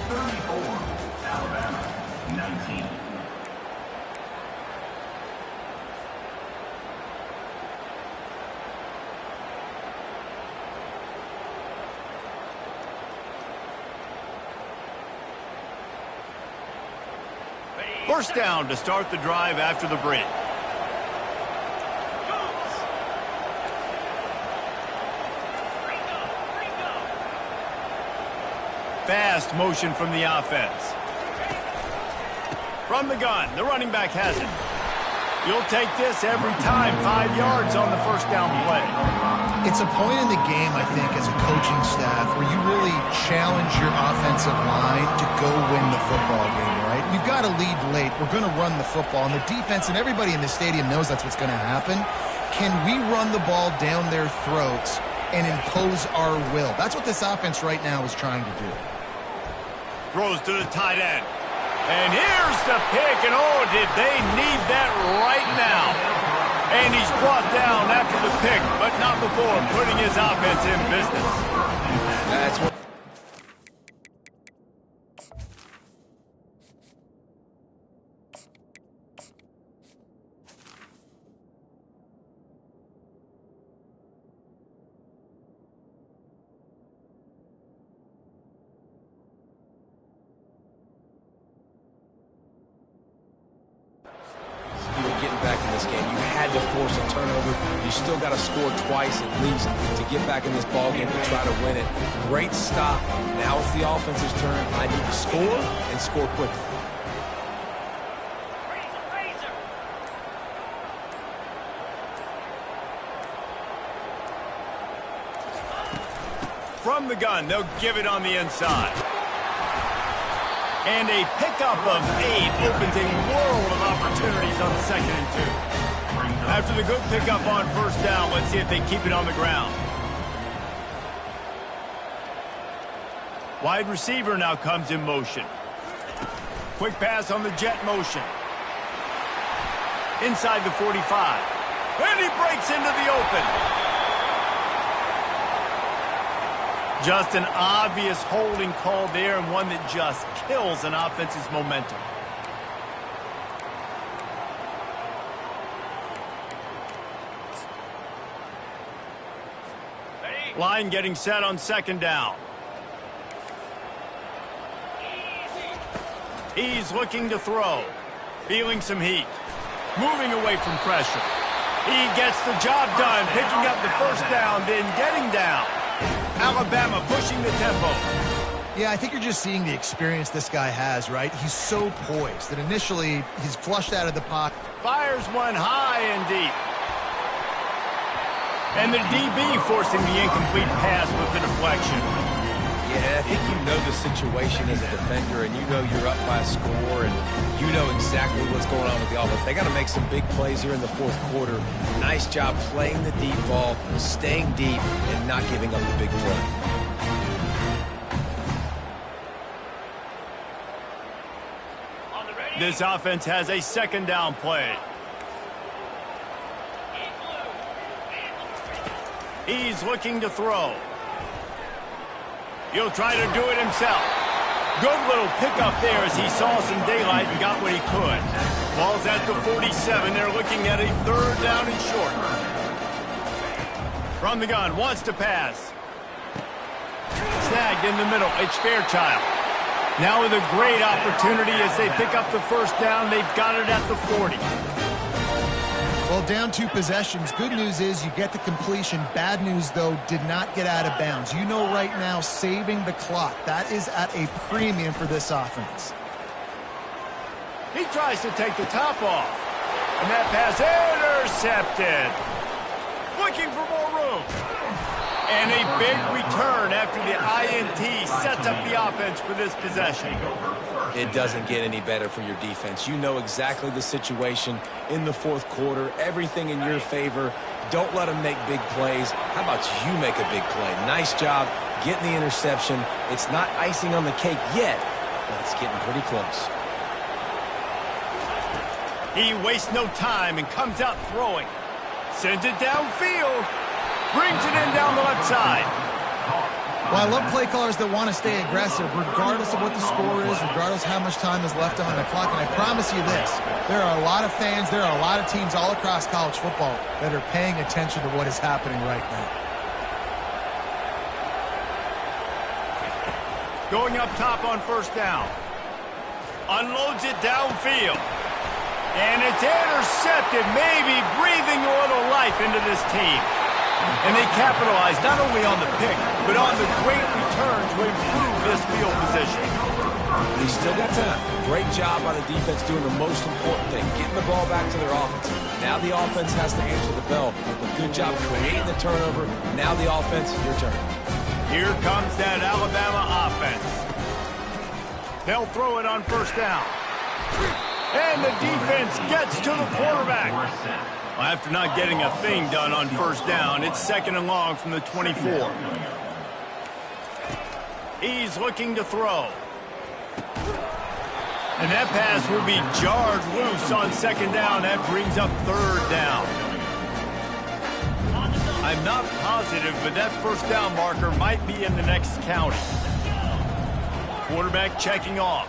34, Alabama 19. First down to start the drive after the break. Fast motion from the offense. From the gun, the running back has it. You'll take this every time. 5 yards on the first down play. It's a point in the game, I think, as a coaching staff where you really challenge your offensive line to go win the football game, right? You've got to lead late. We're going to run the football. And the defense and everybody in the stadium knows that's what's going to happen. Can we run the ball down their throats and impose our will? That's what this offense right now is trying to do. Throws to the tight end. And here's the pick, and oh, did they need that right now. And he's brought down after the pick, but not before putting his offense in business. That's what. Getting back in this game, you had to force a turnover. You still got to score twice at least to get back in this ball game to try to win it. Great stop. Now it's the offense's turn. I need to score and score quickly. From the gun, they'll give it on the inside. And a pickup of 8 opens a world of opportunities on 2nd and 2. After the good pickup on first down, let's see if they keep it on the ground. Wide receiver now comes in motion. Quick pass on the jet motion. Inside the 45. And he breaks into the open. Just an obvious holding call there, and one that just kills an offense's momentum. Line getting set on 2nd down. He's looking to throw. Feeling some heat. Moving away from pressure. He gets the job done, picking up the first down, then getting down. Alabama pushing the tempo. Yeah, I think you're just seeing the experience this guy has, right? He's so poised that initially he's flushed out of the pocket. Fires one high and deep. And the DB forcing the incomplete pass with the deflection. Yeah, I think you know the situation as a defender, and you know you're up by a score, and you know exactly what's going on with the offense. They got to make some big plays here in the fourth quarter. Nice job playing the deep ball, staying deep, and not giving up the big play. This offense has a second down play. He's looking to throw. He'll try to do it himself. Good little pickup there as he saw some daylight and got what he could. Ball's at the 47. They're looking at a third down and short. From the gun, wants to pass. Snagged in the middle. It's Fairchild. Now with a great opportunity as they pick up the first down. They've got it at the 40. Well, down 2 possessions. Good news is you get the completion. Bad news, though, did not get out of bounds. You know right now, saving the clock. That is at a premium for this offense. He tries to take the top off. And that pass intercepted. Looking for more room. And a big return after the INT sets up the offense for this possession. It doesn't get any better for your defense. You know exactly the situation in the fourth quarter. Everything in your favor. Don't let them make big plays. How about you make a big play? Nice job getting the interception. It's not icing on the cake yet, but it's getting pretty close. He wastes no time and comes out throwing. Sends it downfield. Brings it in down the left side. Well, I love play callers that want to stay aggressive regardless of what the score is, regardless how much time is left on the clock. And I promise you this, there are a lot of fans, there are a lot of teams all across college football that are paying attention to what is happening right now. Going up top on first down. Unloads it downfield. And it's intercepted, maybe breathing a little life into this team. And they capitalize not only on the pick, but on the great return to improve this field position. He's still got time. Great job by the defense doing the most important thing, getting the ball back to their offense. Now the offense has to answer the bell. But good job creating the turnover. Now the offense, your turn. Here comes that Alabama offense. They'll throw it on first down. And the defense gets to the quarterback. Well, after not getting a thing done on first down, it's second and long from the 24. He's looking to throw. And that pass will be jarred loose on second down. That brings up third down. I'm not positive, but that first down marker might be in the next county. Quarterback checking off.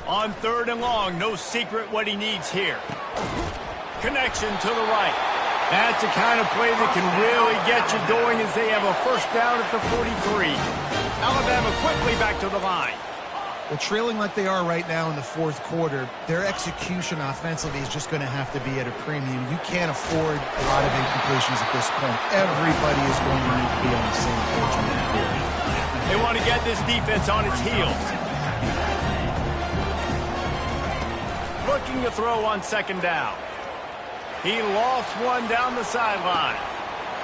On third and long, no secret what he needs here. Connection to the right. That's the kind of play that can really get you going as they have a first down at the 43. Alabama quickly back to the line. Well, trailing like they are right now in the fourth quarter, their execution offensively is just going to have to be at a premium. You can't afford a lot of incompletions at this point. Everybody is going to need to be on the same page with the board. They want to get this defense on its heels. Looking to throw on second down. He lost one down the sideline.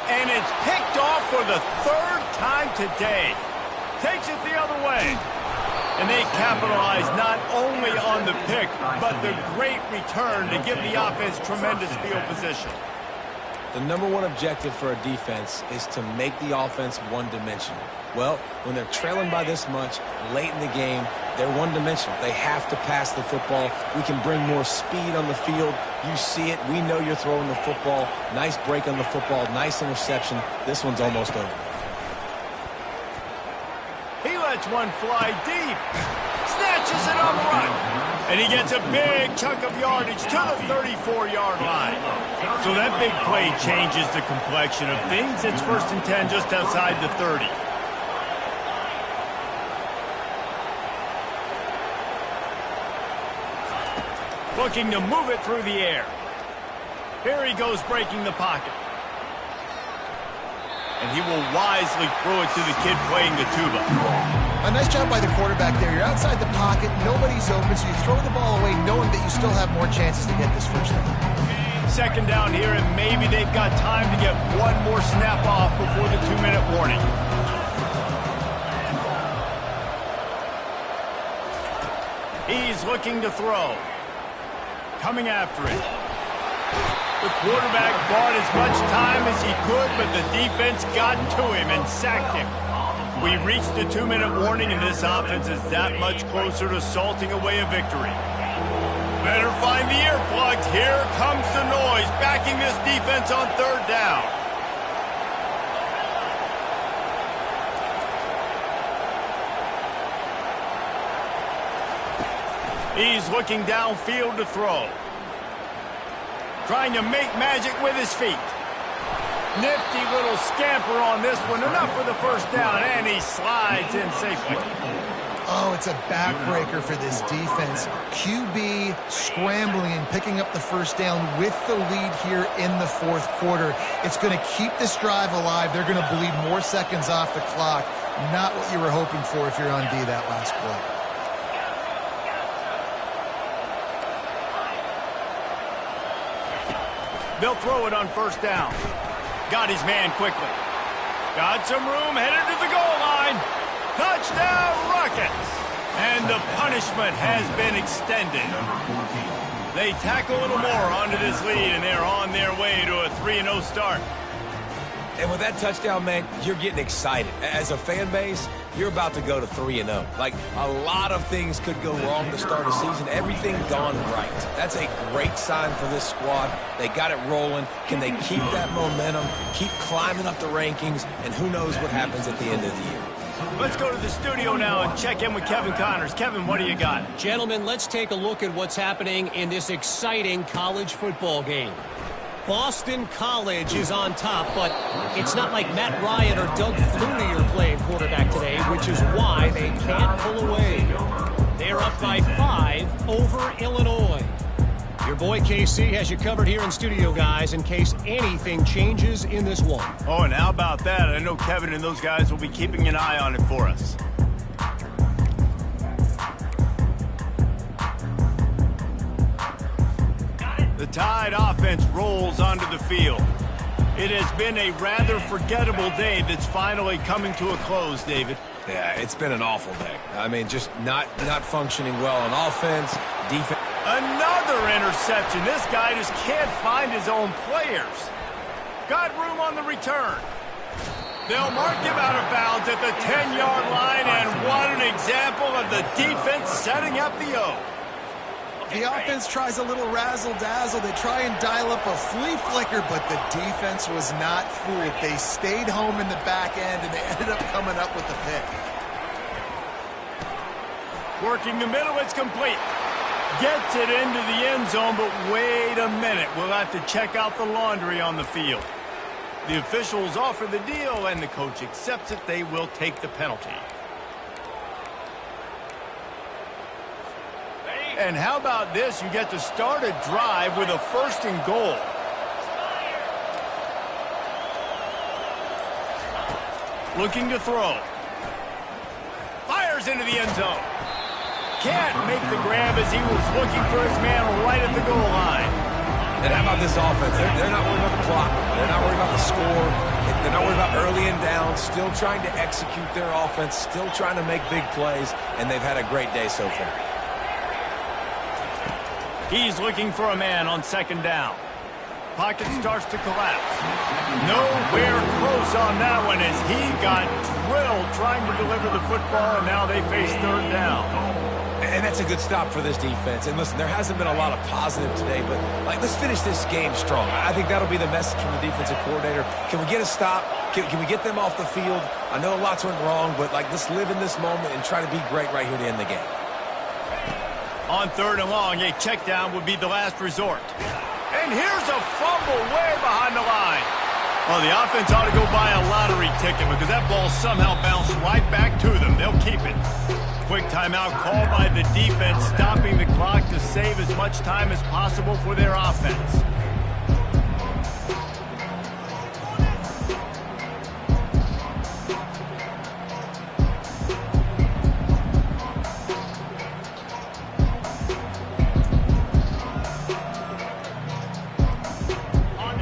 And it's picked off for the third time today. Takes it the other way. And they capitalize not only on the pick, but the great return to give the offense tremendous field position. The number one objective for a defense is to make the offense one-dimensional. Well, when they're trailing by this much late in the game, they're one-dimensional. They have to pass the football. We can bring more speed on the field. You see it. We know you're throwing the football. Nice break on the football. Nice interception. This one's almost over. He lets one fly deep. Snatches it on the run. And he gets a big chunk of yardage to the 34-yard line. So that big play changes the complexion of things. It's first and 10 just outside the 30. Looking to move it through the air. Here he goes breaking the pocket. And he will wisely throw it to the kid playing the tuba. A nice job by the quarterback there. You're outside the pocket, nobody's open, so you throw the ball away knowing that you still have more chances to get this first down. Second down here, and maybe they've got time to get one more snap off before the 2-minute warning. He's looking to throw. Coming after it. The quarterback bought as much time as he could, but the defense got to him and sacked him. We reached the 2-minute warning, and this offense is that much closer to salting away a victory. Better find the earplugs. Here comes the noise, backing this defense on third down. He's looking downfield to throw. Trying to make magic with his feet. Nifty little scamper on this one. Enough for the first down, and he slides in safely. Oh, it's a backbreaker for this defense. QB scrambling and picking up the first down with the lead here in the fourth quarter. It's going to keep this drive alive. They're going to bleed more seconds off the clock. Not what you were hoping for if you're on D that last play. They'll throw it on first down. Got his man quickly. Got some room, headed to the goal line. Touchdown, Rockets! And the punishment has been extended. They tack a little more onto this lead, and they're on their way to a 3-0 start. And with that touchdown, man, you're getting excited. As a fan base, you're about to go to 3-0. Like, a lot of things could go wrong to start a season. Everything gone right. That's a great sign for this squad. They got it rolling. Can they keep that momentum, keep climbing up the rankings, and who knows what happens at the end of the year. Let's go to the studio now and check in with Kevin Connors. Kevin, what do you got? Gentlemen, let's take a look at what's happening in this exciting college football game. Boston College is on top, but it's not like Matt Ryan or Doug Flutie are playing quarterback today, which is why they can't pull away. They're up by 5 over Illinois. Your boy KC has you covered here in studio, guys, in case anything changes in this one. Oh, and how about that? I know Kevin and those guys will be keeping an eye on it for us. The Tide offense rolls onto the field. It has been a rather forgettable day that's finally coming to a close, David. Yeah, it's been an awful day. I mean, just not functioning well on offense, defense. Another interception. This guy just can't find his own players. Got room on the return. They'll mark him out of bounds at the 10-yard line, and what an example of the defense setting up the O. The offense tries a little razzle-dazzle. They try and dial up a flea flicker, but the defense was not fooled. They stayed home in the back end, and they ended up coming up with the pick. Working the middle, it's complete. Gets it into the end zone, but wait a minute. We'll have to check out the laundry on the field. The officials offer the deal, and the coach accepts it. They will take the penalty. And how about this? You get to start a drive with a 1st and goal. Looking to throw. Fires into the end zone. Can't make the grab as he was looking for his man right at the goal line. And how about this offense? They're not worried about the clock. They're not worried about the score. They're not worried about early and down. Still trying to execute their offense. Still trying to make big plays. And they've had a great day so far. He's looking for a man on 2nd down. Pocket starts to collapse. Nowhere close on that one as he got drilled trying to deliver the football, and now they face 3rd down. And that's a good stop for this defense. And listen, there hasn't been a lot of positive today, but let's finish this game strong. I think that'll be the message from the defensive coordinator. Can we get a stop? Can we get them off the field? I know lots went wrong, but let's live in this moment and try to be great right here to end the game. On 3rd and long, a check down would be the last resort. And here's a fumble way behind the line. Well, the offense ought to go buy a lottery ticket because that ball somehow bounced right back to them. They'll keep it. Quick timeout called by the defense, stopping the clock to save as much time as possible for their offense.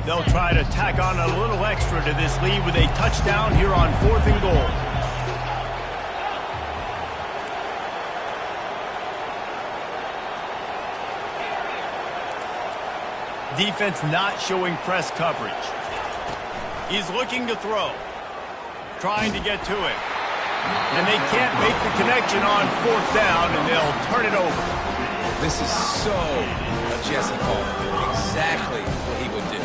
They'll try to tack on a little extra to this lead with a touchdown here on 4th and goal. Defense not showing press coverage. He's looking to throw. Trying to get to it. And they can't make the connection on 4th down, and they'll turn it over. This is so a Jesse call. Exactly what he would do.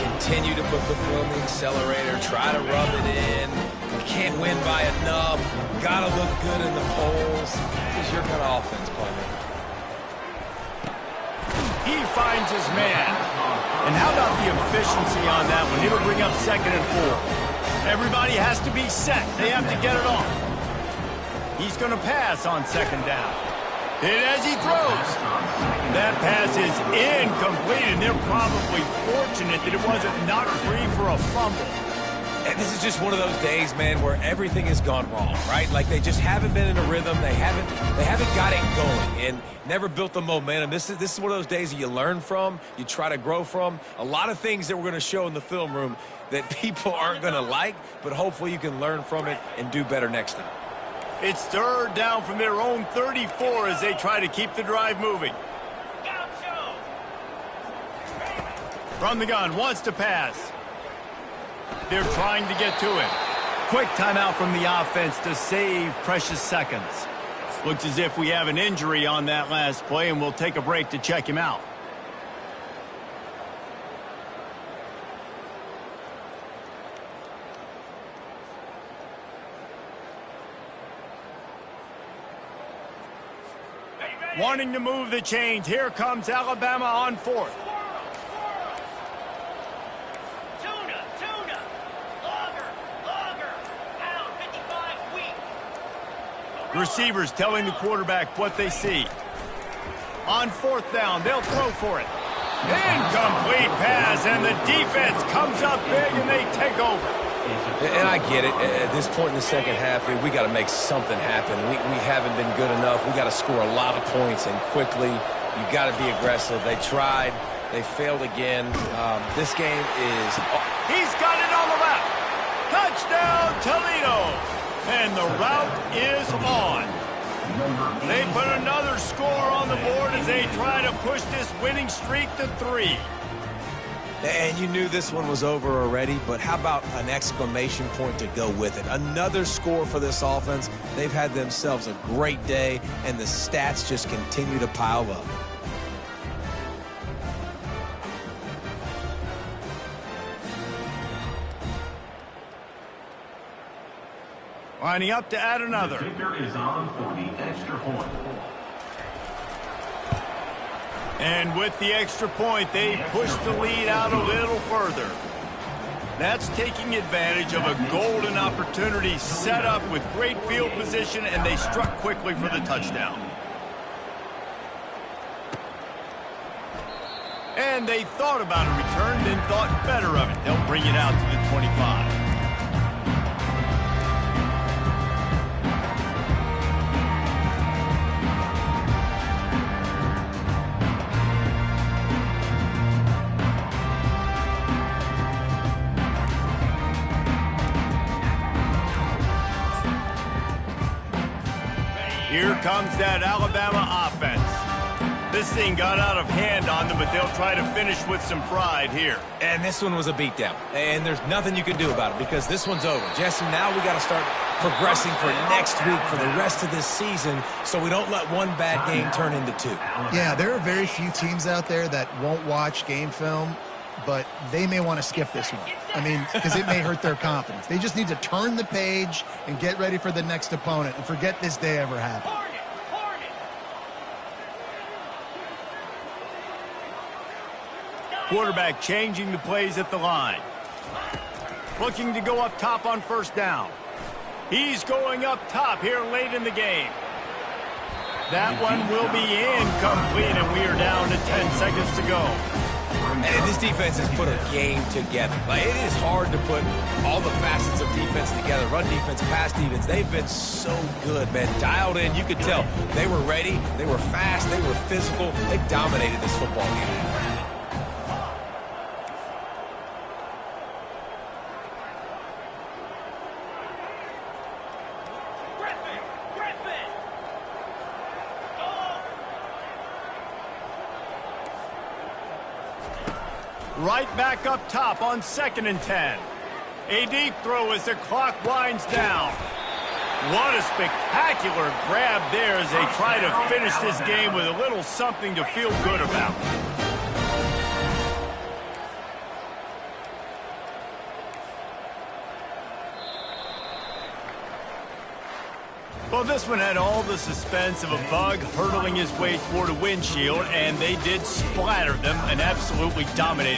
Continue to put the foot on the accelerator, try to rub it in. Can't win by enough. Gotta look good in the polls. This is your kind of offense, playmaker. He finds his man. And how about the efficiency on that one? It'll bring up 2nd and 4. Everybody has to be set. They have to get it off. He's going to pass on 2nd down. And as he throws, that pass is incomplete, and they're probably fortunate that it wasn't knocked free for a fumble. And this is just one of those days, man, where everything has gone wrong, right? Like they just haven't been in a rhythm. They haven't got it going and never built the momentum. This is one of those days that you learn from, you try to grow from. A lot of things that we're going to show in the film room that people aren't going to like, but hopefully you can learn from it and do better next time. It's 3rd down from their own 34 as they try to keep the drive moving. From the gun, wants to pass. They're trying to get to it. Quick timeout from the offense to save precious seconds. Looks as if we have an injury on that last play, and we'll take a break to check him out. Wanting to move the chains. Here comes Alabama on 4th. Receivers telling the quarterback what they see. On 4th down, they'll throw for it. Incomplete pass, and the defense comes up big, and they take over. And I get it. At this point in the second half, we got to make something happen. We haven't been good enough. We got to score a lot of points and quickly. You got to be aggressive. They tried. They failed again. This game is... He's got it on the left. Touchdown, Toledo. And the route is on. They put another score on the board as they try to push this winning streak to 3. And you knew this one was over already, but how about an exclamation point to go with it? Another score for this offense. They've had themselves a great day, and the stats just continue to pile up. Lining up to add another. The kicker is on for the extra point. And with the extra point, they push the lead out a little further. That's taking advantage of a golden opportunity set up with great field position, and they struck quickly for the touchdown. And they thought about a return, then thought better of it. They'll bring it out to the 25. Here comes that Alabama offense. This thing got out of hand on them, but they'll try to finish with some pride here. And this one was a beatdown. And there's nothing you can do about it because this one's over. Jesse, now we got to start progressing for next week, for the rest of this season, so we don't let one bad game turn into 2. Yeah, there are very few teams out there that won't watch game film, but they may want to skip this one. I mean, because it may hurt their confidence. They just need to turn the page and get ready for the next opponent and forget this day ever happened. Quarterback changing the plays at the line. Looking to go up top on 1st down. He's going up top here late in the game. That one will be incomplete, and we are down to 10 seconds to go. And this defense has put a game together. Like, it is hard to put all the facets of defense together. Run defense, pass defense. They've been so good, man. Dialed in. You could tell they were ready. They were fast. They were physical. They dominated this football game. Right back up top on 2nd and 10. A deep throw as the clock winds down. What a spectacular grab there as they try to finish this game with a little something to feel good about. Well, this one had all the suspense of a bug hurtling his way toward a windshield, and they did splatter them, an absolutely dominating